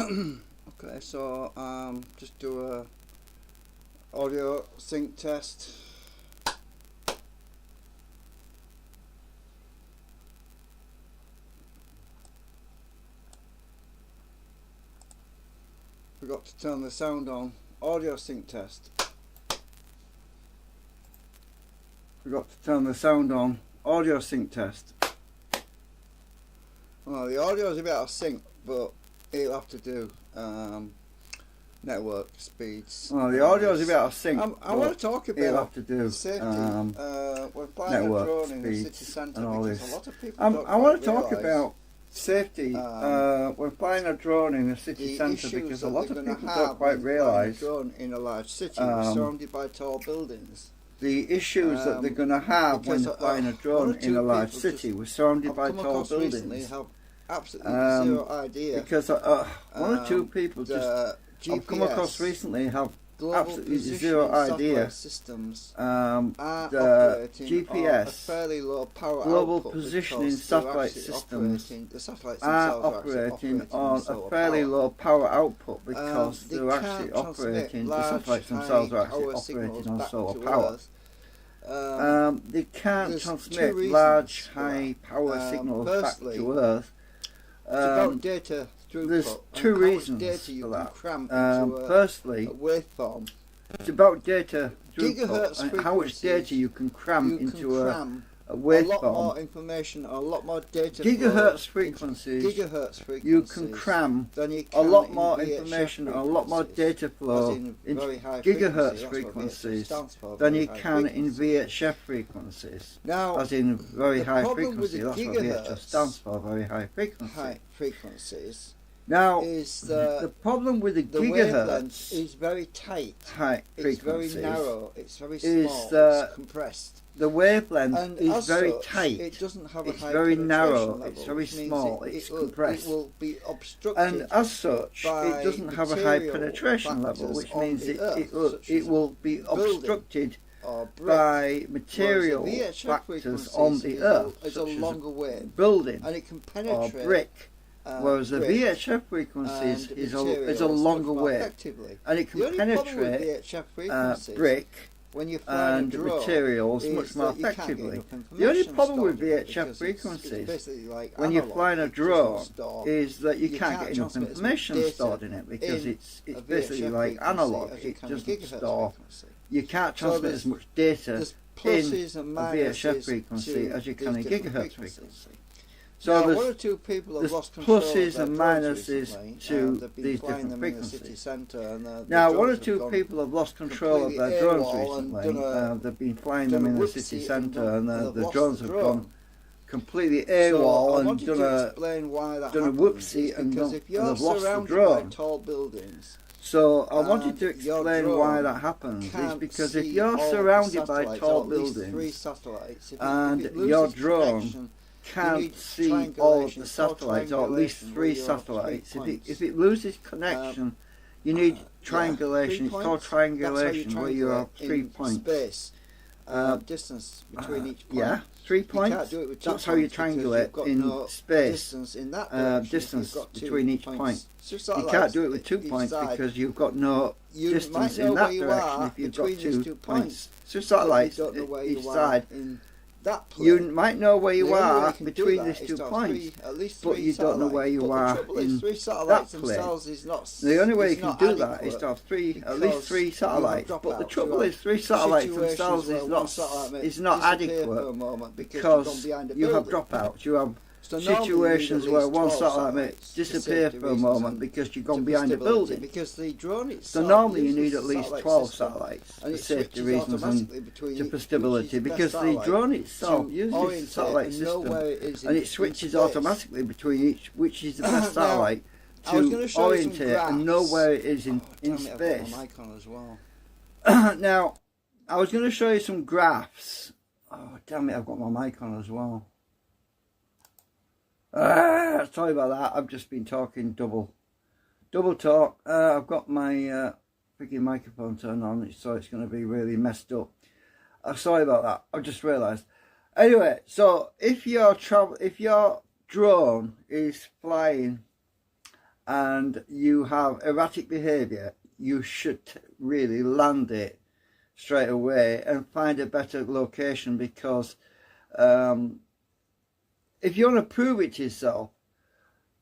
Okay, so just do a audio sync test. Forgot to turn the sound on. Audio sync test. Forgot to turn the sound on. Audio sync test. Well, the audio is a bit out of sync, but it'll have to do. Network speeds. Well, the audio is a bit out of sync. I want to talk about it'll have to do safety. We're flying a drone in the city centre because a lot of people I want to talk about safety. We're flying a drone in the city centre because a lot of people don't quite realise. A drone in a large city surrounded by tall buildings. The issues that they're going to have when they're flying a drone in a large city. We're surrounded by tall buildings. Have absolutely zero idea. Because one or two people just I've come across recently have absolutely zero idea. Systems the GPS, fairly low power global positioning satellite systems, are operating on a fairly low power output because they're actually operating. The satellites themselves are actually operating on solar power. They can't transmit large, high power signals back to Earth. It's about data. There's two reasons for that. Firstly, waveform. It's about data throughput and how much data you can cram into a waveform. A lot more information, a lot more data. Gigahertz frequencies. You can cram a lot more information, a lot more data flow into gigahertz frequencies than you can in VHF frequencies. Now, as in very high frequency. That's what VHF stands for, very high frequency. High frequencies. Now, the problem with the gigahertz is very tight, high frequencies. It's very narrow, it's very small, it's compressed. The wavelength is very tight, it doesn't have it's very narrow, level, it's very small, it's compressed. It will be obstructed, and as such, it doesn't have a high penetration level, which means it will be obstructed by material factors on the Earth, such as building and it can penetrate or brick. Whereas the VHF frequencies is a longer wave, and it can penetrate brick and materials much more effectively. The only problem with VHF frequencies when you're flying a drone is that you can't get enough information stored in it because it's basically like analog. It doesn't store. You can't transmit as much data in a VHF frequency as you can in gigahertz frequency. So now, one or two people have lost pluses and minuses to these different frequencies. Now, one or two people have lost control of their drones recently. They've been flying them in the city centre, and the drones have gone completely AWOL and done a whoopsie, and they've lost the drone. So I wanted to explain why that happens. It's because if you're surrounded by tall buildings and your drone can't see all of the satellites, or at least 3 satellites. If it loses connection, you need triangulation. It's called triangulation, where you have 3 points. Distance between each point. Yeah, 3 points. That's how you triangulate in space. Distance between each point. You can't do it with 2 points because you've got no distance in that direction if you've got 2 points. So satellites each side. You might know where you are between these 2 points, but you don't know where you are in that place. The only way you can do that is to have at least 3 satellites, but the trouble is 3 satellites themselves is not adequate because you have dropouts. You have situations where one satellite may disappear for a moment because you've gone behind a building. So normally you need at least 12 satellites for safety reasons and for stability, because the drone itself uses the satellite system and it switches automatically between each, which is the best satellite to orientate and know where it is in space. Now, I was going to show you some graphs. Oh damn it, I've got my mic on as well. Sorry about that, I've just been talking double talk. I've got my freaking microphone turned on, so it's going to be really messed up. Sorry about that, I've just realised. Anyway, so if your drone is flying and you have erratic behaviour, you should really land it straight away and find a better location, because if you want to prove it to yourself,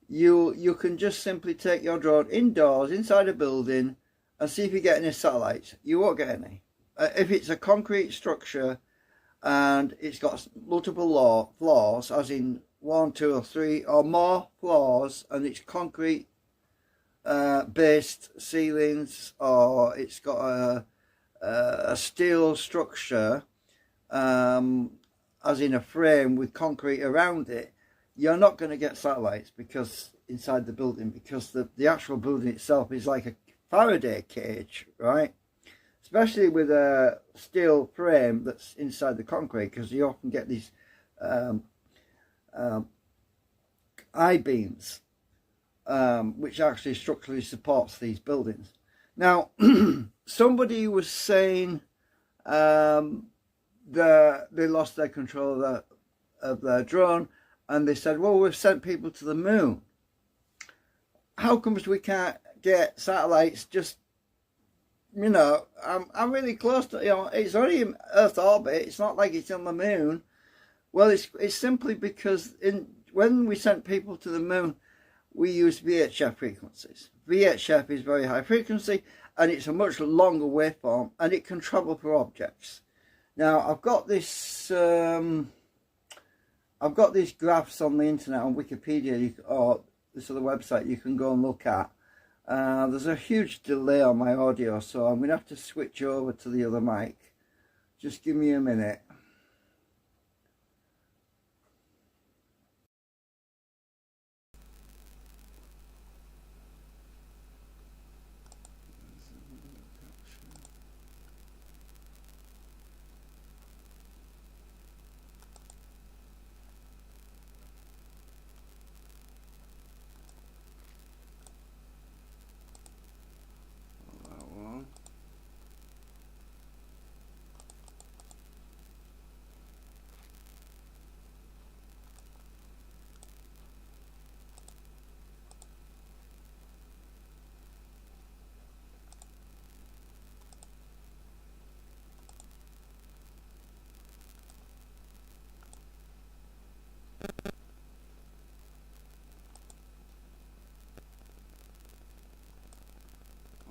you can just simply take your drone indoors inside a building and see if you get any satellites. You won't get any. If it's a concrete structure and it's got multiple floors, as in 1, 2 or 3 or more floors, and it's concrete based ceilings, or it's got a steel structure, as in a frame with concrete around it, you're not going to get satellites because inside the building, because the actual building itself is like a Faraday cage, right? Especially with a steel frame that's inside the concrete, because you often get these I-beams, which actually structurally supports these buildings. Now, somebody was saying they lost their control of their drone, and they said, well, we've sent people to the moon. How comes we can't get satellites just, you know, I'm really close to, you know, it's only in Earth orbit, it's not like it's on the moon. Well, it's simply because when we sent people to the moon, we used VHF frequencies. VHF is very high frequency, and it's a much longer waveform, and it can travel through objects. Now, I've got these graphs on the internet, on Wikipedia, or this other website you can go and look at. There's a huge delay on my audio, so I'm going to have to switch over to the other mic. Just give me a minute.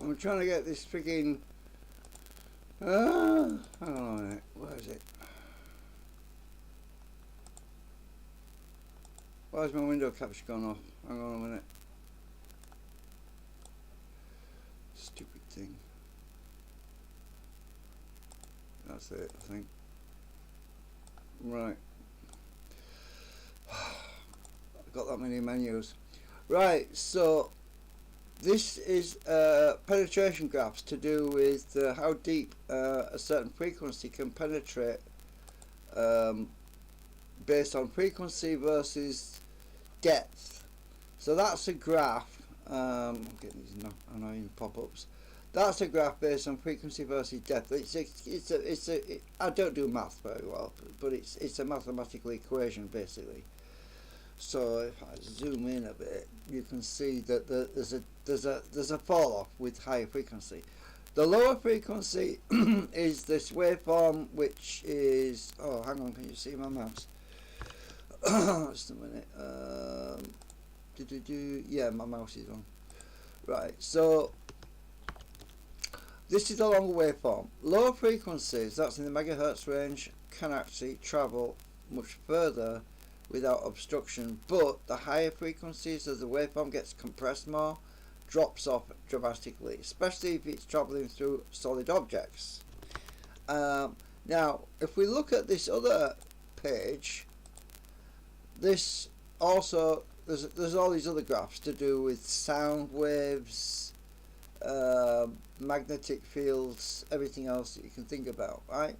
I'm trying to get this freaking hang on a minute, where is it? Why is my window capture gone off? Hang on a minute. Stupid thing. That's it, I think. Right. I've got that many menus. Right, so this is penetration graphs to do with how deep a certain frequency can penetrate based on frequency versus depth. So that's a graph. I'm getting these annoying pop-ups. That's a graph based on frequency versus depth. I don't do math very well, but it's a mathematical equation basically. So if I zoom in a bit, you can see that there's a fall off with higher frequency. The lower frequency is this waveform, which is, oh, hang on, can you see my mouse? Just a minute. Yeah, my mouse is on. Right, so this is the longer waveform. Lower frequencies, that's in the megahertz range, can actually travel much further without obstruction, but the higher frequencies, as the waveform gets compressed more, drops off dramatically, especially if it's traveling through solid objects. Now, if we look at this other page, this also, there's all these other graphs to do with sound waves, magnetic fields, everything else that you can think about, right?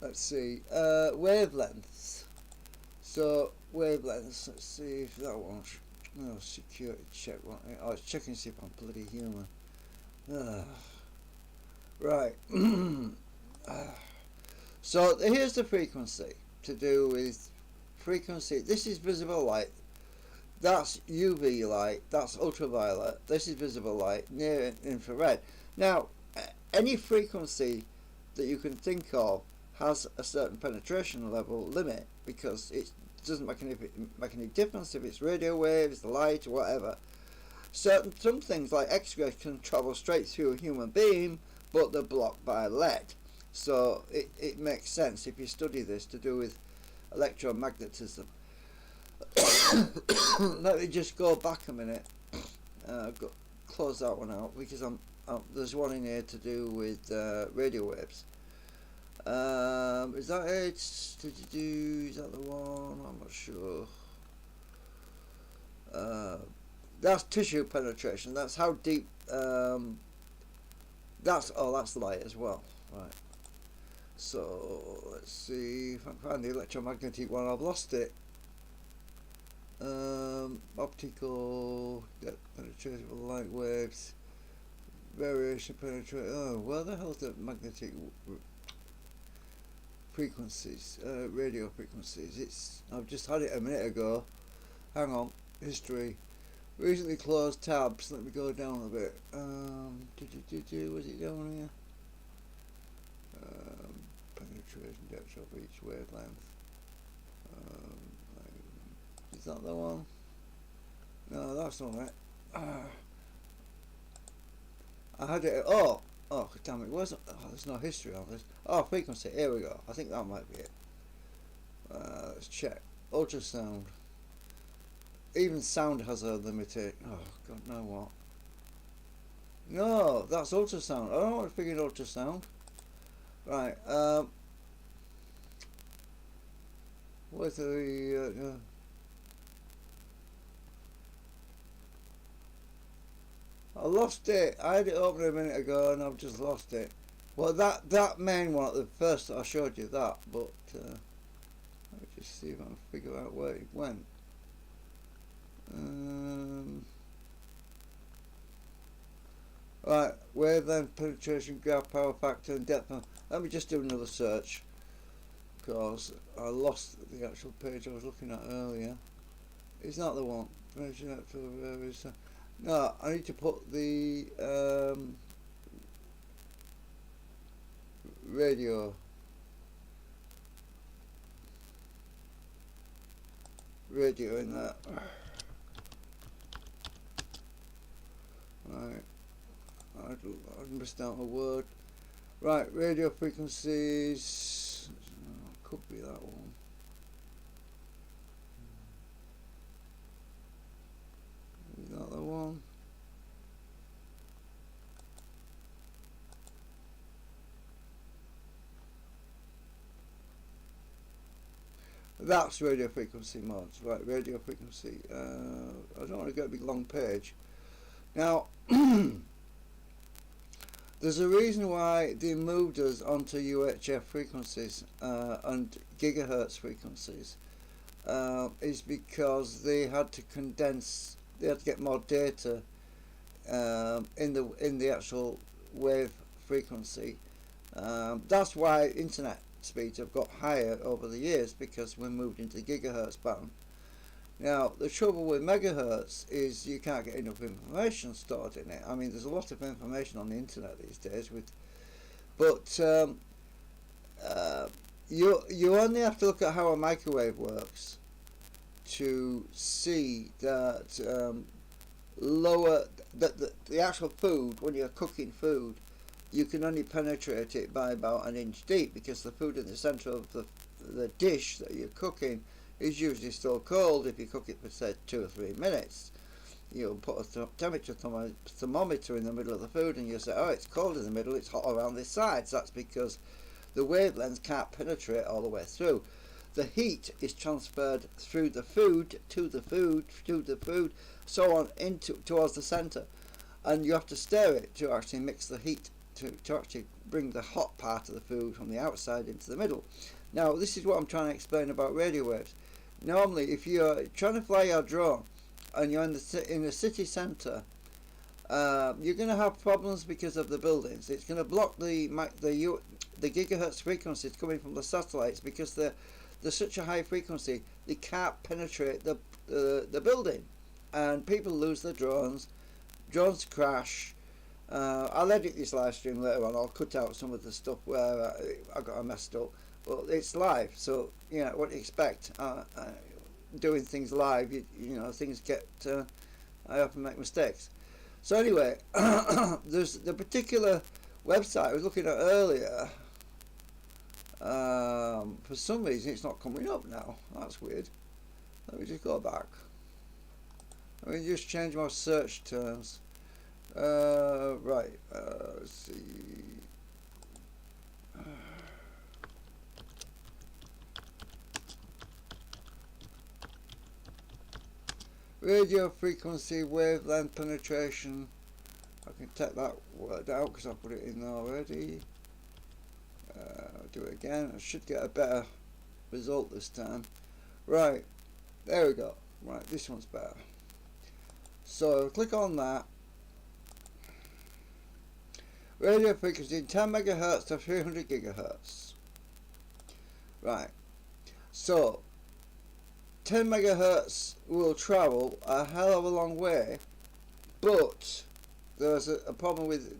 Let's see, wavelengths. So wavelengths, let's see if that one, oh, security check, oh, it's checking to see if I'm bloody human. Right. So here's the frequency to do with frequency. This is visible light. that's UV light, that's ultraviolet, this is visible light, near infrared. Now, any frequency that you can think of has a certain penetration level limit, because it doesn't make any difference if it's radio waves, light, or whatever. Some things like X-rays can travel straight through a human being, but they're blocked by lead. So it makes sense if you study this to do with electromagnetism. Let me just go back a minute. Close that one out, because there's one in here to do with radio waves. Is that it? Is that the one? I'm not sure. That's tissue penetration. That's how deep. That's the light as well. Right. So let's see if I can find the electromagnetic one. I've lost it. Optical penetration of light waves. Variation penetration. Oh, where the hell is the magnetic frequencies? Radio frequencies. I've just had it a minute ago. Hang on. History. Recently closed tabs. Let me go down a bit. Was it down here? Penetration depth of each wavelength. Is that the one? No, that's not it. I had it. Oh, damn it! There's no history on this. Oh, frequency. Here we go. I think that might be it. Let's check. Ultrasound. Even sound has a limited. Oh God, no what? No, that's ultrasound. I don't want to figure ultrasound. Right. Where's the? I lost it. I had it open a minute ago and I've just lost it. Well, that main one at the first I showed you that, but let me just see if I can figure out where it went. Right, wavelength, penetration, graph, power factor, and depth. Let me just do another search, because I lost the actual page I was looking at earlier. Is that the one? No, I need to put the radio in there. Right, I missed out a word. Right, radio frequencies. Could be that one. Is that the one? That's radio frequency modes. Right, radio frequency. I don't want to get a big long page. Now, there's a reason why they moved us onto UHF frequencies and gigahertz frequencies. Is because they had to condense. They had to get more data in the actual wave frequency. That's why internet speeds have got higher over the years, because we moved into the gigahertz band. Now, the trouble with megahertz is you can't get enough information stored in it. I mean, there's a lot of information on the internet these days, but you only have to look at how a microwave works to see that the actual food, when you're cooking food, you can only penetrate it by about an inch deep, because the food in the centre of the dish that you're cooking is usually still cold. If you cook it for say 2 or 3 minutes, you'll put a temperature thermometer in the middle of the food and you'll say, oh, it's cold in the middle, it's hot around this side. So that's because the wavelengths can't penetrate all the way through. The heat is transferred through the food to the food, so on towards the centre, and you have to stir it to actually mix the heat to actually bring the hot part of the food from the outside into the middle. Now, this is what I'm trying to explain about radio waves. Normally, if you're trying to fly your drone and you're in the city centre, you're going to have problems because of the buildings. It's going to block the gigahertz frequencies coming from the satellites, because the they're such a high frequency they can't penetrate the building, and people lose their drones crash. I'll edit this live stream later on. I'll cut out some of the stuff where I got messed up, but it's live, so you know what to expect. Doing things live, you know, things get. I often make mistakes. So anyway, there's the particular website I was looking at earlier. For some reason, it's not coming up now. That's weird. Let me just go back. Let me just change my search terms. Right. Let's see. Radio frequency wavelength penetration. I can take that word out because I put it in already. Do it again. I should get a better result this time. Right, there we go. Right, this one's better. So click on that. Radio frequency 10 megahertz to 300 gigahertz. Right. So 10 megahertz will travel a hell of a long way, but there's a problem with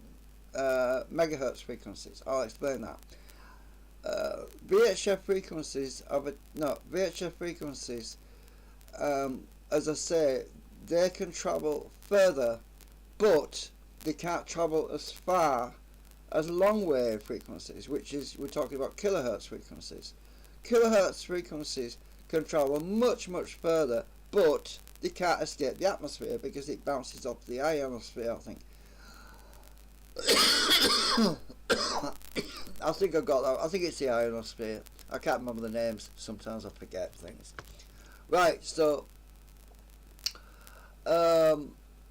megahertz frequencies. I'll explain that. VHF frequencies VHF frequencies, as I say, they can travel further, but they can't travel as far as long wave frequencies, which is, we're talking about kilohertz frequencies. Kilohertz frequencies can travel much further, but they can't escape the atmosphere because it bounces off the ionosphere, I think. I think I got that. I think it's the ionosphere. I can't remember the names. Sometimes I forget things. Right, so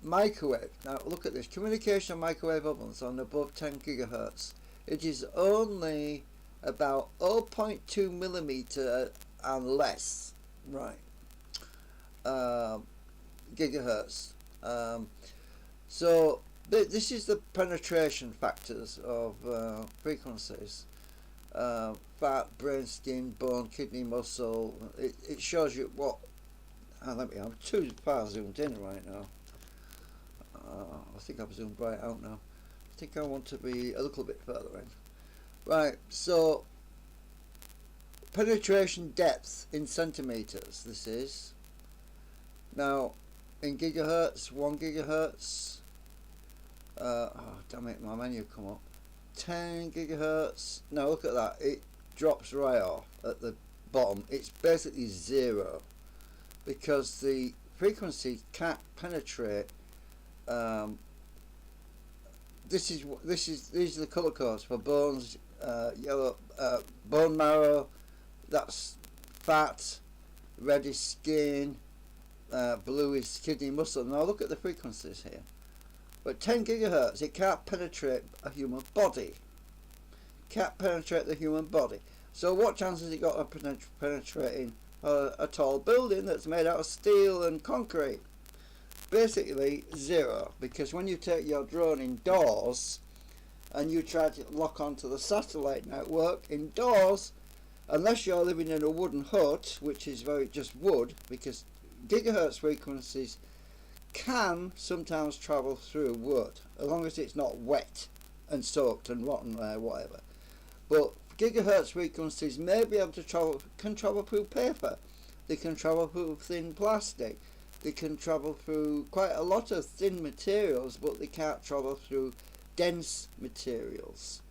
microwave. Now look at this. Communication microwave ovens on above 10 gigahertz. It is only about 0.2 millimeter and less. Right. Gigahertz. So this is the penetration factors of frequencies. Fat, brain, skin, bone, kidney, muscle. It shows you what. I'm too far zoomed in right now. I think I've zoomed right out now. I think I want to be a little bit further in. Right, so penetration depth in centimeters. This is now in gigahertz. 1 gigahertz. Oh damn it, my menu come up. 10 gigahertz. Now look at that, it drops right off at the bottom. It's basically 0 because the frequency can't penetrate. These are the color codes for bones. Yellow, bone marrow, that's fat. Red is skin. Blue is kidney, muscle. Now look at the frequencies here. But 10 gigahertz, it can't penetrate a human body. Can't penetrate the human body. So what chance has it got of penetrating a tall building that's made out of steel and concrete? Basically 0, because when you take your drone indoors and you try to lock onto the satellite network indoors, unless you're living in a wooden hut, which is just wood, because gigahertz frequencies can sometimes travel through wood, as long as it's not wet and soaked and rotten or whatever. But gigahertz frequencies may be able to travel through paper. They can travel through thin plastic. They can travel through quite a lot of thin materials, but they can't travel through dense materials.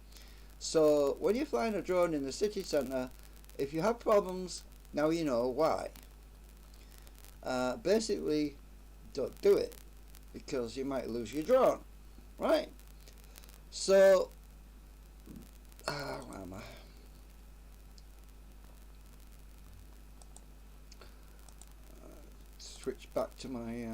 So when you're flying a drone in the city centre, if you have problems, now you know why. Basically, don't do it, because you might lose your drone, right? So where am I? Switch back to my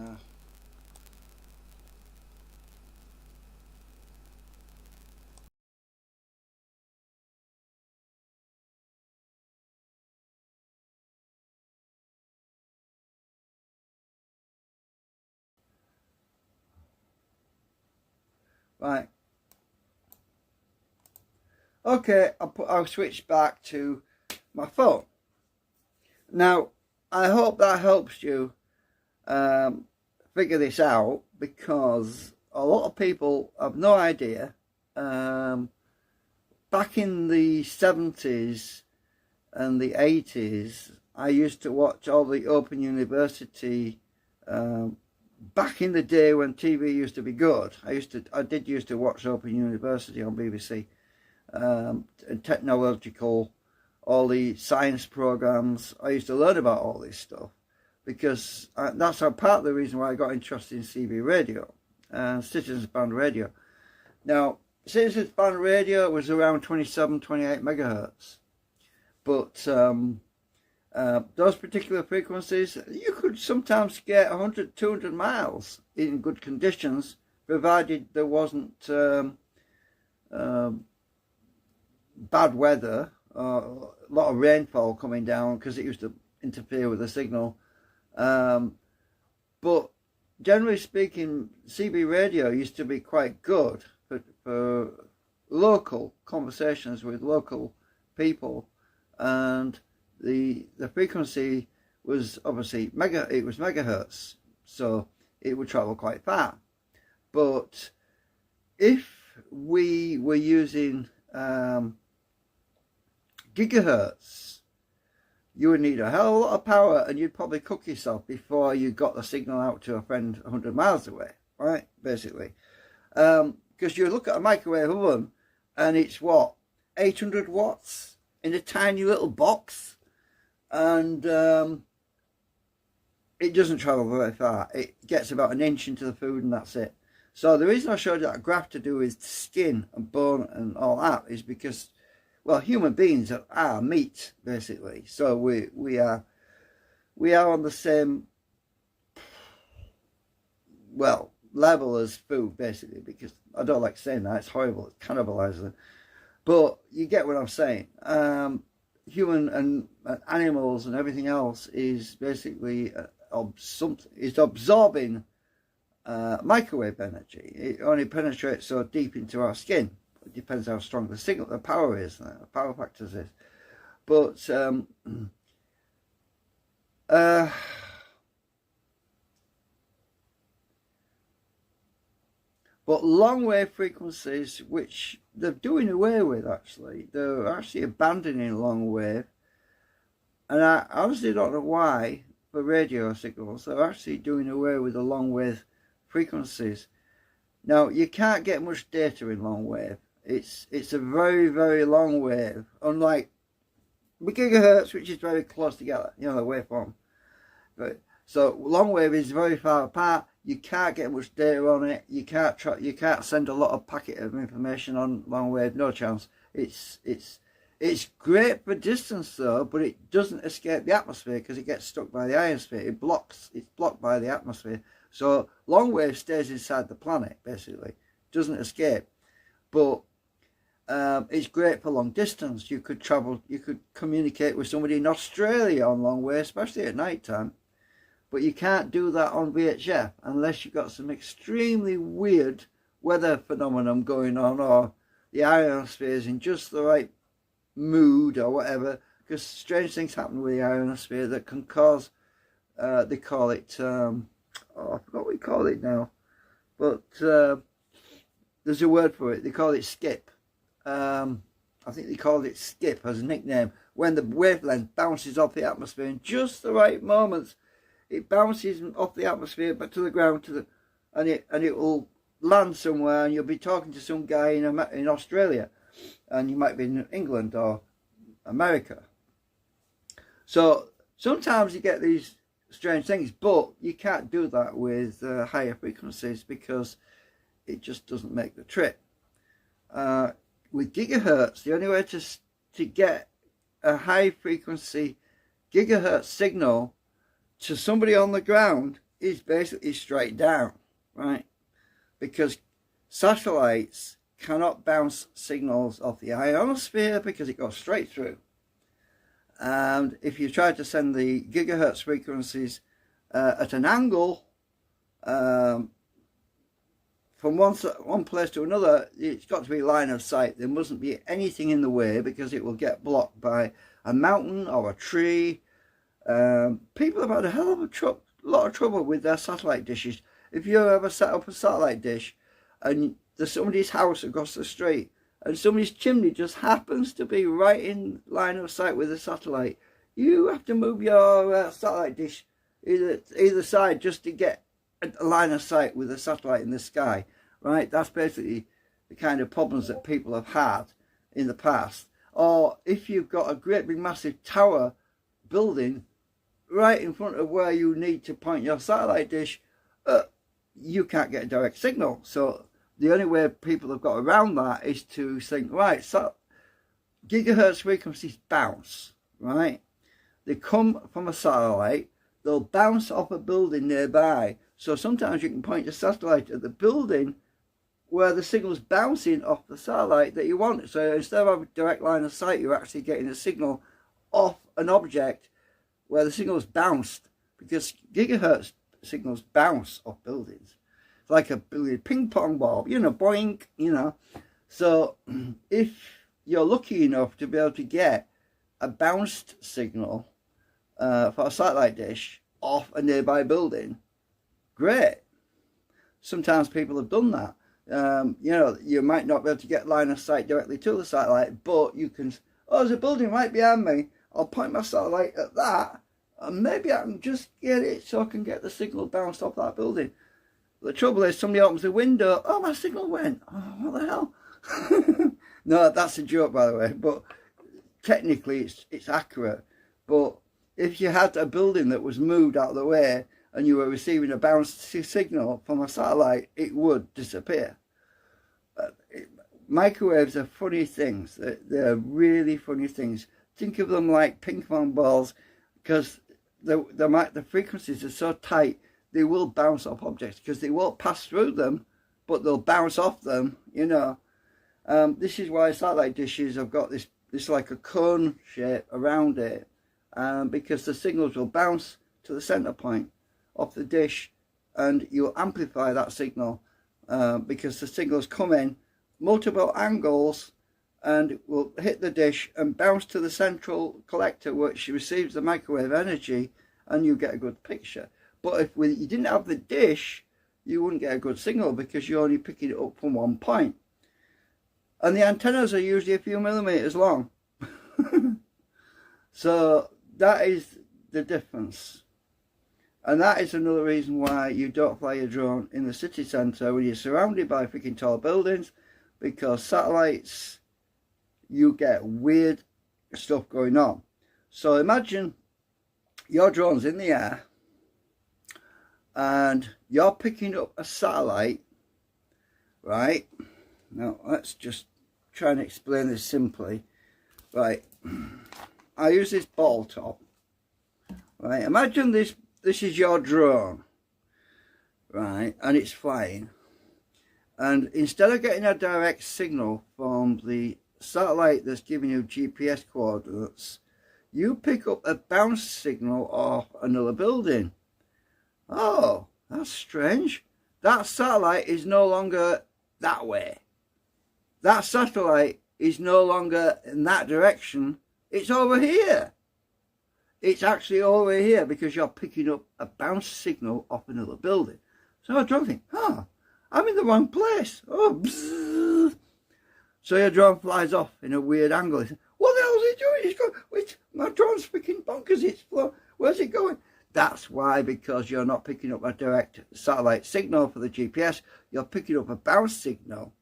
right. Okay, I'll switch back to my phone. Now, I hope that helps you figure this out, because a lot of people have no idea. Back in the 70s and the 80s, I used to watch all the Open University. Back in the day when TV used to be good, I did used to watch Open University on BBC, and technological, all the science programs. I used to learn about all this stuff, because that's part of the reason why I got interested in CB radio and Citizens Band radio. Now, Citizens Band radio was around 27, 28 megahertz, but those particular frequencies, you could sometimes get 100, 200 miles in good conditions, provided there wasn't bad weather, a lot of rainfall coming down, because it used to interfere with the signal. But generally speaking, CB radio used to be quite good for local conversations with local people, and the frequency was obviously megahertz, so it would travel quite far. But if we were using gigahertz, you would need a hell of a lot of power, and you'd probably cook yourself before you got the signal out to a friend 100 miles away, right? Basically, because you look at a microwave oven, and it's what, 800 watts in a tiny little box, and it doesn't travel very far. It gets about an inch into the food, and that's it. So the reason I showed you that graph to do with skin and bone and all that is because, well, human beings are meat, basically. So we are on the same, well, level as food, basically, because I don't like saying that. It's horrible. It's cannibalizing. But you get what I'm saying. Human and animals and everything else is basically absorbing microwave energy. It only penetrates so deep into our skin. It depends how strong the signal, the power is, the power factors is. But long wave frequencies, which they're doing away with, actually, they're actually abandoning long wave, and I honestly don't know why. For radio signals, they're actually doing away with the long wave frequencies. Now, you can't get much data in long wave. It's a very, very long wave, unlike gigahertz, which is very close together, you know, the waveform. But so long wave is very far apart. You can't get much data on it. You can't send a lot of packet of information on long wave. No chance. It's great for distance though, but it doesn't escape the atmosphere because it gets stuck by the ionosphere. It's blocked by the atmosphere. So long wave stays inside the planet, basically. Doesn't escape. But it's great for long distance. You could communicate with somebody in Australia on long wave, especially at night time. But you can't do that on VHF unless you've got some extremely weird weather phenomenon going on, or the ionosphere is in just the right mood or whatever, because strange things happen with the ionosphere that can cause, they call it, I forgot what we call it now, but there's a word for it. They call it skip. I think they called it skip as a nickname, when the wavelength bounces off the atmosphere in just the right moments. It bounces off the atmosphere back to the ground, and it will land somewhere, and you'll be talking to some guy in Australia, and you might be in England or America. So sometimes you get these strange things, but you can't do that with higher frequencies because it just doesn't make the trip. With gigahertz, the only way to get a high frequency gigahertz signal to somebody on the ground is basically straight down, right? Because satellites cannot bounce signals off the ionosphere because it goes straight through. And if you try to send the gigahertz frequencies at an angle from one place to another, it's got to be line of sight. There mustn't be anything in the way, because it will get blocked by a mountain or a tree, People have had a hell of a lot of trouble with their satellite dishes. If you ever set up a satellite dish and there's somebody's house across the street and somebody's chimney just happens to be right in line of sight with the satellite, you have to move your satellite dish either side just to get a line of sight with the satellite in the sky, right? That's basically the kind of problems that people have had in the past. Or if you've got a great big massive tower building right in front of where you need to point your satellite dish, you can't get a direct signal. So the only way people have got around that is to think, right, so gigahertz frequencies bounce, right? They come from a satellite, they'll bounce off a building nearby. So sometimes you can point your satellite at the building where the signal's bouncing off the satellite that you want. So instead of having a direct line of sight, you're actually getting a signal off an object where the signal's bounced, because gigahertz signals bounce off buildings. It's like a ping pong ball, you know, boing, you know. So if you're lucky enough to be able to get a bounced signal for a satellite dish off a nearby building, great. Sometimes people have done that. You know, you might not be able to get line of sight directly to the satellite, but you can, oh, there's a building right behind me, I'll point my satellite at that, and maybe I can just get it so I can get the signal bounced off that building. The trouble is, somebody opens the window, oh, my signal went, oh, what the hell? No, that's a joke, by the way, but technically it's accurate. But if you had a building that was moved out of the way and you were receiving a bounced signal from a satellite, it would disappear. Microwaves are funny things. They're really funny things. Think of them like ping pong balls, because the frequencies are so tight, they will bounce off objects, because they won't pass through them, but they'll bounce off them, you know. This is why satellite dishes have got this like a cone shape around it, because the signals will bounce to the center point of the dish, and you'll amplify that signal because the signals come in multiple angles and will hit the dish and bounce to the central collector, which receives the microwave energy, and you get a good picture. But if you didn't have the dish, you wouldn't get a good signal, because you're only picking it up from one point. And the antennas are usually a few millimeters long. So that is the difference. And that is another reason why you don't fly a drone in the city centre when you're surrounded by freaking tall buildings, because satellites, you get weird stuff going on. So imagine your drone's in the air and you're picking up a satellite, right? Now let's just try and explain this simply. Right, I use this ball top. Right, imagine this is your drone, right, and it's flying, and instead of getting a direct signal from the satellite that's giving you GPS coordinates, you pick up a bounce signal off another building. Oh, that's strange. That satellite is no longer that way. That satellite is no longer in that direction. It's over here. It's actually over here, because you're picking up a bounce signal off another building. So I drone think, oh, I'm in the wrong place. Oh, bzzz. So your drone flies off in a weird angle. You say, what the hell is it doing? It's going, wait, my drone's freaking bonkers. Where's it going? That's why, because you're not picking up a direct satellite signal for the GPS. You're picking up a bounce signal.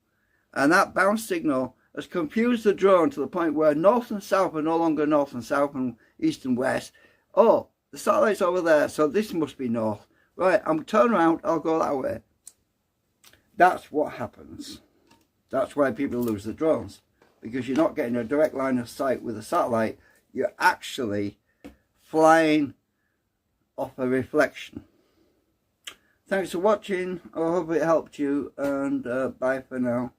And that bounce signal has confused the drone to the point where north and south are no longer north and south and east and west. Oh, the satellite's over there, so this must be north. Right, I'm turn around, I'll go that way. That's what happens. That's why people lose the drones, because you're not getting a direct line of sight with a satellite. You're actually flying off a reflection. Thanks for watching. I hope it helped you, and bye for now.